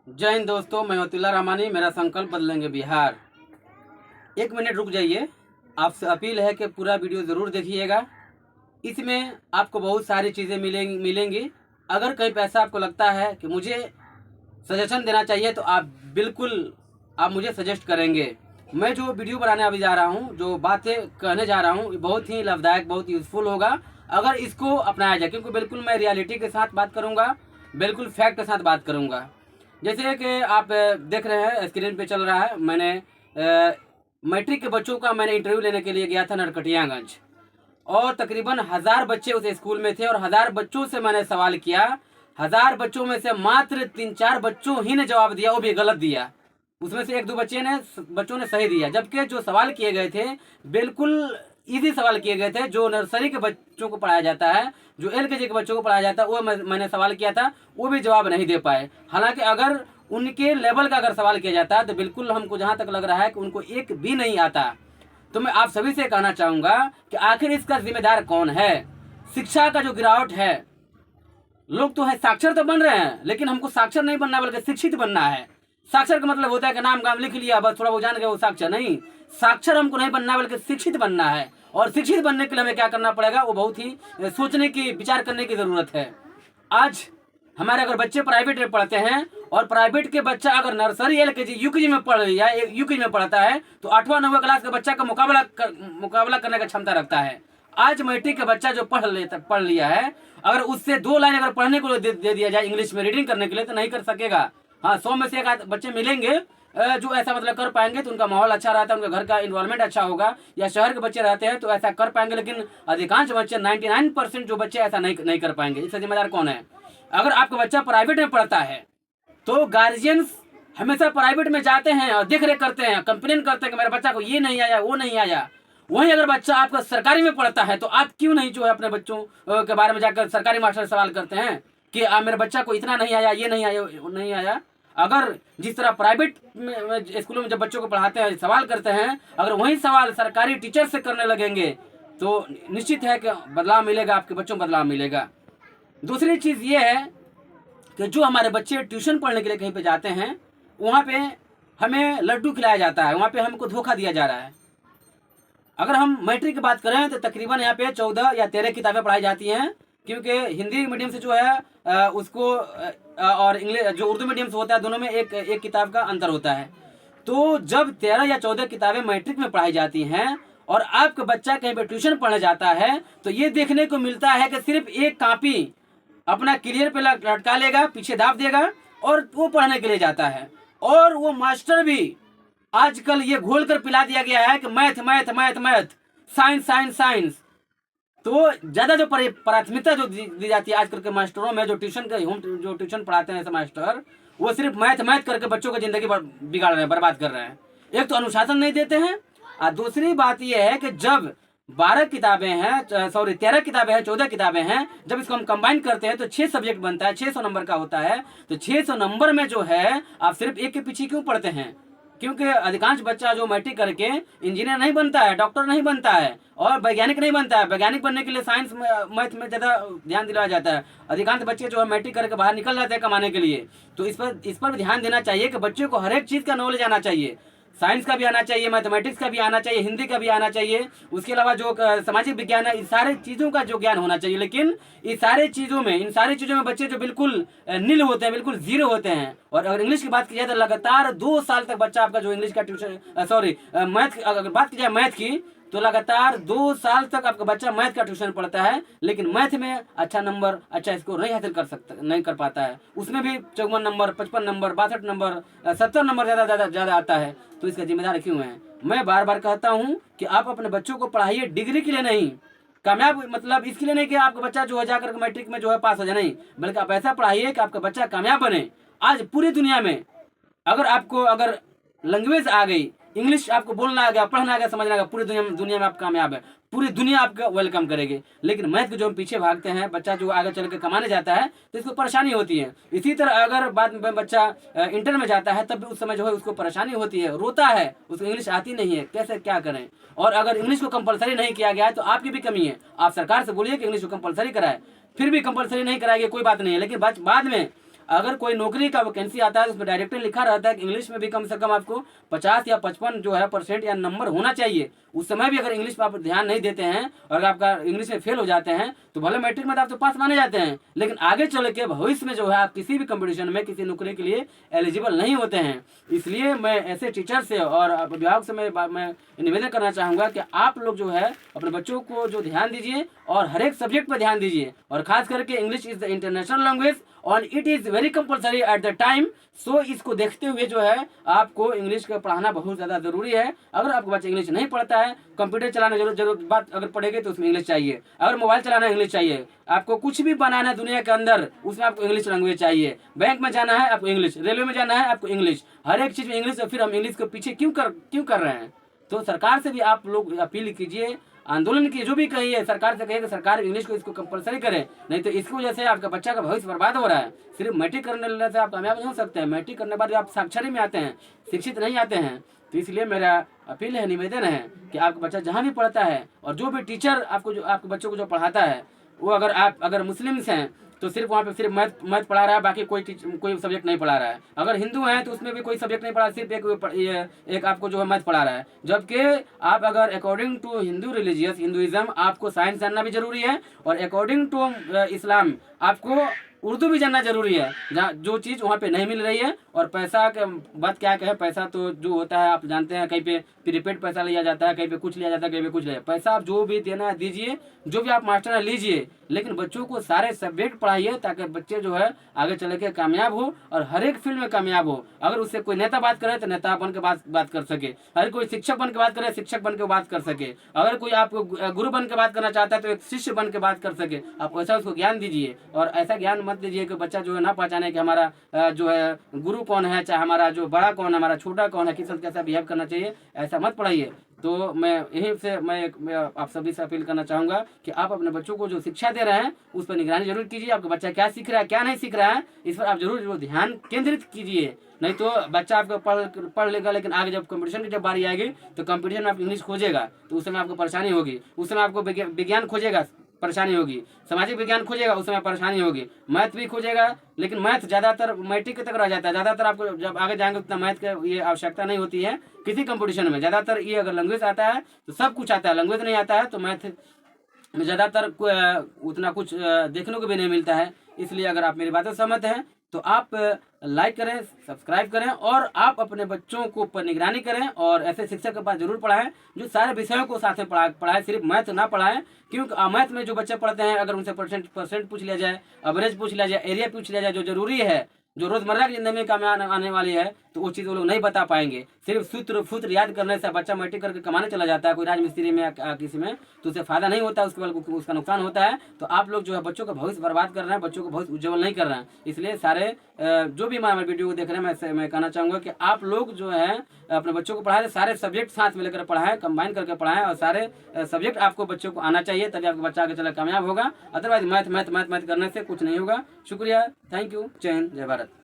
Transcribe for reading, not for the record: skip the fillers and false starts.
जय हिंद दोस्तों, मैं अतुल्ला रहमानी। मेरा संकल्प बदलेंगे बिहार। 1 मिनट रुक जाइए। आपसे अपील है कि पूरा वीडियो ज़रूर देखिएगा। इसमें आपको बहुत सारी चीज़ें मिलेंगी। अगर कहीं पैसा आपको लगता है कि मुझे सजेशन देना चाहिए तो आप बिल्कुल आप मुझे सजेस्ट करेंगे। मैं जो वीडियो बनाने अभी जा रहा हूँ, जो बातें कहने जा रहा हूँ, बहुत ही लाभदायक, बहुत यूज़फुल होगा अगर इसको अपनाया जाए। क्योंकि बिल्कुल मैं रियलिटी के साथ बात करूँगा, बिल्कुल फैक्ट के साथ बात करूँगा। जैसे कि आप देख रहे हैं स्क्रीन पे चल रहा है। मैंने मैट्रिक के बच्चों का मैंने इंटरव्यू लेने के लिए गया था नरकटियागंज, और तकरीबन 1000 बच्चे उस स्कूल में थे और 1000 बच्चों से मैंने सवाल किया। 1000 बच्चों में से मात्र 3-4 बच्चों ही ने जवाब दिया, वो भी गलत दिया। उसमें से 1-2 बच्चों ने सही दिया, जबकि जो सवाल किए गए थे बिल्कुल इजी सवाल किए गए थे। जो नर्सरी के बच्चों को पढ़ाया जाता है, जो LKG के बच्चों को पढ़ाया जाता है, वो मैंने सवाल किया था, वो भी जवाब नहीं दे पाए। हालांकि अगर उनके लेवल का अगर सवाल किया जाता है तो बिल्कुल हमको जहाँ तक लग रहा है कि उनको एक भी नहीं आता। तो मैं आप सभी से कहना चाहूँगा कि आखिर इसका जिम्मेदार कौन है। शिक्षा का जो गिरावट है, लोग तो है साक्षर तो बन रहे हैं, लेकिन हमको साक्षर नहीं बनना बल्कि शिक्षित बनना है। साक्षर का मतलब होता है कि नाम गाम लिख लिया, बस थोड़ा वो जान गए, वो साक्षर नहीं। साक्षर हमको नहीं बनना बल्कि शिक्षित बनना है। और शिक्षित बनने के लिए हमें क्या करना पड़ेगा, वो बहुत ही सोचने की, विचार करने की जरूरत है। आज हमारे अगर बच्चे प्राइवेट में पढ़ते हैं और प्राइवेट के बच्चा अगर नर्सरी LKG UKG में पढ़ लिया, UKG में पढ़ता है, तो 8वां 9वां क्लास का बच्चा का मुकाबला करने का क्षमता रखता है। आज मैट्रिक का बच्चा जो पढ़ लिया है, अगर उससे 2 लाइन अगर पढ़ने को दे दिया जाए इंग्लिश में रीडिंग करने के लिए, तो नहीं कर सकेगा। हाँ, 100 में से 1 आध बच्चे मिलेंगे जो ऐसा मतलब कर पाएंगे, तो उनका माहौल अच्छा रहता है, उनके घर का इन्वायरमेंट अच्छा होगा, या शहर के बच्चे रहते हैं तो ऐसा कर पाएंगे। लेकिन अधिकांश बच्चे 99% जो बच्चे ऐसा नहीं कर पाएंगे। इसका जिम्मेदार कौन है? अगर आपका बच्चा प्राइवेट में पढ़ता है तो गार्जियंस हमेशा प्राइवेट में जाते हैं और देख रेख करते हैं, कंप्लेन करते हैं कि मेरे बच्चा को ये नहीं आया, वो नहीं आया। वहीं अगर बच्चा आपका सरकारी में पढ़ता है तो आप क्यों नहीं जो है अपने बच्चों के बारे में जाकर सरकारी मास्टर से सवाल करते हैं कि मेरे बच्चा को इतना नहीं आया, ये नहीं आया, वो नहीं आया। अगर जिस तरह प्राइवेट में स्कूलों में जब बच्चों को पढ़ाते हैं, सवाल करते हैं, अगर वही सवाल सरकारी टीचर से करने लगेंगे तो निश्चित है कि बदलाव मिलेगा, आपके बच्चों को बदलाव मिलेगा। दूसरी चीज़ ये है कि जो हमारे बच्चे ट्यूशन पढ़ने के लिए कहीं पे जाते हैं, वहाँ पे हमें लड्डू खिलाया जाता है, वहाँ पे हमको धोखा दिया जा रहा है। अगर हम मैट्रिक की बात करें तो तकरीबन यहाँ पे 14 या 13 किताबें पढ़ाई जाती हैं, क्योंकि हिंदी मीडियम से जो है उसको और इंग्लिश जो उर्दू मीडियम से होता है, दोनों में एक किताब का अंतर होता है। तो जब 13 या 14 किताबें मैट्रिक में पढ़ाई जाती हैं और आपका बच्चा कहीं पे ट्यूशन पढ़ने जाता है, तो ये देखने को मिलता है कि सिर्फ एक कॉपी अपना क्लियर पे लटका लेगा, पीछे दाब देगा और वो पढ़ने के लिए जाता है। और वो मास्टर भी आजकल ये घोल कर पिला दिया गया है कि math math math math, science science science. तो ज्यादा जो प्राथमिकता जो दी जाती है आजकल के मास्टरों में, जो ट्यूशन पढ़ाते हैं ऐसे मास्टर, वो सिर्फ मैथ मैथ करके बच्चों की जिंदगी बिगाड़ रहे हैं, बर्बाद कर रहे हैं। एक तो अनुशासन नहीं देते हैं, और दूसरी बात यह है कि जब 12 किताबें हैं, सॉरी 13 किताबें हैं, 14 किताबें हैं, जब इसको हम कंबाइन करते हैं तो 6 सब्जेक्ट बनता है, 600 नंबर का होता है। तो 600 नंबर में जो है आप सिर्फ एक के पीछे क्यों पढ़ते हैं? क्योंकि अधिकांश बच्चा जो मैट्रिक करके इंजीनियर नहीं बनता है, डॉक्टर नहीं बनता है और वैज्ञानिक नहीं बनता है। वैज्ञानिक बनने के लिए साइंस मैथ में ज़्यादा ध्यान दिलाया जाता है। अधिकांश बच्चे जो है मैट्रिक करके बाहर निकल जाते हैं कमाने के लिए। तो इस पर ध्यान देना चाहिए कि बच्चे को हर एक चीज़ का नॉलेज आना चाहिए। साइंस का भी आना चाहिए, मैथमेटिक्स का भी आना चाहिए, हिंदी का भी आना चाहिए, उसके अलावा जो सामाजिक विज्ञान है, इन सारे चीज़ों का जो ज्ञान होना चाहिए। लेकिन इन सारी चीज़ों में बच्चे जो बिल्कुल नील होते हैं, बिल्कुल जीरो होते हैं। और अगर इंग्लिश की बात की जाए तो लगातार 2 साल तक बच्चा आपका जो इंग्लिश का ट्यूशन मैथ, अगर बात की जाए मैथ की, तो लगातार 2 साल तक आपका बच्चा मैथ का ट्यूशन पढ़ता है, लेकिन मैथ में अच्छा नंबर, अच्छा स्कोर नहीं हासिल नहीं कर पाता है। उसमें भी 54 नंबर, 55 नंबर, 62 नंबर, 70 नंबर ज़्यादा आता है। तो इसका जिम्मेदार क्यों है? मैं बार बार कहता हूँ कि आप अपने बच्चों को पढ़ाइए डिग्री के लिए नहीं, कामयाब मतलब इसके लिए नहीं कि आपका बच्चा जो है जाकर मैट्रिक में जो है पास हो जाए, नहीं, बल्कि आप ऐसा पढ़ाइए कि आपका बच्चा कामयाब बने। आज पूरी दुनिया में अगर लैंग्वेज आ गई, इंग्लिश आपको बोलना आ गया, पढ़ना आ गया, समझना आ गया, पूरी दुनिया में आप कामयाब है, पूरी दुनिया आपका वेलकम करेगी। लेकिन मैथ के जो हम पीछे भागते हैं, बच्चा जो आगे चल के कमाने जाता है तो इसको परेशानी होती है। इसी तरह अगर बाद में बच्चा इंटर में जाता है, तब भी उस समय जो है उसको परेशानी होती है, रोता है, उसको इंग्लिश आती नहीं है, कैसे क्या करें। और अगर इंग्लिश को कंपलसरी नहीं किया गया है तो आपकी भी कमी है। आप सरकार से बोलिए कि इंग्लिश को कंपलसरी कराए, फिर भी कंपलसरी नहीं कराएगी, कोई बात नहीं है। लेकिन बाद में अगर कोई नौकरी का वैकेंसी आता है तो उसमें डायरेक्टली लिखा रहता है कि इंग्लिश में भी कम से कम आपको 50 या 55 जो है % या नंबर होना चाहिए। उस समय भी अगर इंग्लिश पर आप ध्यान नहीं देते हैं और आपका इंग्लिश में फेल हो जाते हैं तो भले मैट्रिक में तो आप तो पास माने जाते हैं, लेकिन आगे चल के भविष्य में जो है आप किसी भी कंपटीशन में किसी नौकरी के लिए एलिजिबल नहीं होते हैं। इसलिए मैं ऐसे टीचर से और अभिभावक से मैं निवेदन करना चाहूँगा कि आप लोग जो है अपने बच्चों को जो ध्यान दीजिए और हर एक सब्जेक्ट पर ध्यान दीजिए, और खास करके English is the international language और it is very compulsory at the time. So इसको देखते हुए जो है आपको इंग्लिश का पढ़ाना बहुत ज़्यादा ज़रूरी है। अगर आपका बच्चा इंग्लिश नहीं पढ़ता है, कंप्यूटर चलाना जरूर बात अगर पढ़ेंगे तो उसमें इंग्लिश चाहिए, अगर मोबाइल चलाना इंग्लिश चाहिए, आपको कुछ भी बनाना है दुनिया के अंदर उसमें आपको इंग्लिश लैंग्वेज चाहिए, बैंक में जाना है आपको इंग्लिश, रेलवे में जाना है आपको इंग्लिश, हर एक चीज़ में इंग्लिश। फिर हम इंग्लिश के पीछे क्यों कर रहे हैं? तो सरकार से भी आप लोग अपील कीजिए, आंदोलन की जो भी कहिए, सरकार से कहिए कि सरकार इंग्लिश को इसको कंपलसरी करे, नहीं तो इसकी वजह से आपका बच्चा का भविष्य बर्बाद हो रहा है। सिर्फ मैट्रिक करने से आप कामयाब नहीं हो सकते हैं, मैट्रिक करने के बाद आप साक्षरी में आते हैं, शिक्षित नहीं आते हैं। तो इसलिए मेरा अपील है, निवेदन है कि आपका बच्चा जहाँ भी पढ़ता है और जो भी टीचर आपको जो आपके बच्चों को जो पढ़ाता है वो अगर मुस्लिम्स हैं तो सिर्फ वहाँ पे सिर्फ मैथ पढ़ा रहा है, बाकी कोई सब्जेक्ट नहीं पढ़ा रहा है। अगर हिंदू हैं तो उसमें भी कोई सब्जेक्ट नहीं पढ़ा, सिर्फ एक आपको जो है मैथ पढ़ा रहा है। जबकि आप अगर अकॉर्डिंग टू हिंदुइज्म आपको साइंस जानना भी जरूरी है, और अकॉर्डिंग टू इस्लाम आपको उर्दू भी जानना जरूरी है, जहाँ जो चीज़ वहाँ पे नहीं मिल रही है। और पैसा के बात क्या कहे, पैसा तो जो होता है आप जानते हैं, कहीं पे प्रीपेड पैसा लिया जाता है, कहीं पे कुछ लिया जाता है, कहीं पे कुछ लिया। पैसा आप जो भी देना है दीजिए, जो भी आप मास्टर है लीजिए, लेकिन बच्चों को सारे सब्जेक्ट पढ़ाइए ताकि बच्चे जो है आगे चल के कामयाब हो और हर एक फील्ड में कामयाब हो। अगर उससे कोई नेता बात करे तो नेता बन के बात कर सके, अगर कोई शिक्षक बन के बात करे शिक्षक बन के बात कर सके, अगर कोई आपको गुरु बन के बात करना चाहता है तो एक शिष्य बन के बात कर सके। आप ऐसा उसको ज्ञान दीजिए, और ऐसा ज्ञान मत दीजिए कि बच्चा जो है ना पहचाने कि हमारा जो है गुरु कौन है, चाहे हमारा जो बड़ा कौन है, हमारा छोटा कौन है, किस साथ कैसा बिहेव करना चाहिए, ऐसा मत पढ़ाइए। तो मैं यहीं से मैं आप सभी से अपील करना चाहूँगा कि आप अपने बच्चों को जो शिक्षा दे रहे हैं उस पर निगरानी जरूर कीजिए। आपका बच्चा क्या सीख रहा है क्या नहीं सीख रहा है इस पर आप जरूर ध्यान केंद्रित कीजिए, नहीं तो बच्चा आपका पढ़ लेगा, लेकिन आगे जब कंपटीशन की जब बारी आएगी तो कंपटीशन में आप इंग्लिश खोजेगा तो उस समय आपको परेशानी होगी, उस समय आपको विज्ञान खोजेगा परेशानी होगी, सामाजिक विज्ञान खोजेगा उस समय परेशानी होगी, मैथ भी खोजेगा, लेकिन मैथ ज़्यादातर मैट्रिक तक रह जाता है। ज़्यादातर आपको जब आगे जाएंगे उतना मैथ की ये आवश्यकता नहीं होती है किसी कंपटीशन में। ज़्यादातर ये अगर लैंग्वेज आता है तो सब कुछ आता है, लैंग्वेज नहीं आता है तो मैथ में ज़्यादातर उतना कुछ देखने को भी नहीं मिलता है। इसलिए अगर आप मेरी बातों से सहमत हैं तो आप लाइक करें, सब्सक्राइब करें, और आप अपने बच्चों को ऊपर निगरानी करें और ऐसे शिक्षक के पास जरूर पढ़ाएं जो सारे विषयों को साथ में पढ़ाएं, सिर्फ मैथ ना पढ़ाएं। क्योंकि मैथ में जो बच्चे पढ़ते हैं अगर उनसे परसेंट पूछ लिया जाए, एवरेज पूछ लिया जाए, एरिया पूछ लिया जाए, जो जरूरी है जो रोजमर्रा की जिंदगी में काम आने वाली है, तो वो चीज़ वो लोग नहीं बता पाएंगे। सिर्फ सूत्र याद करने से बच्चा मैट्रिक करके कमाने चला जाता है कोई राजमिस्त्री में या किसी में, तो उससे फायदा नहीं होता, उसके बाद उसका नुकसान होता है। तो आप लोग जो है बच्चों का भविष्य बर्बाद कर रहे हैं, बच्चों को भविष्य उज्जवल नहीं कर रहे हैं। इसलिए सारे जो भी हमारे वीडियो को देख रहे हैं मैं कहना चाहूँगा कि आप लोग जो है अपने बच्चों को पढ़ाएं, सारे सब्जेक्ट साथ में लेकर पढ़ाएं, कंबाइन करके पढ़ाएं, और सारे सब्जेक्ट आपको बच्चों को आना चाहिए, तभी आपका बच्चा आगे चला कामयाब होगा। अदरवाइज मैथ करने से कुछ नहीं होगा। शुक्रिया, थैंक यू, जय हिंद, जय भारत।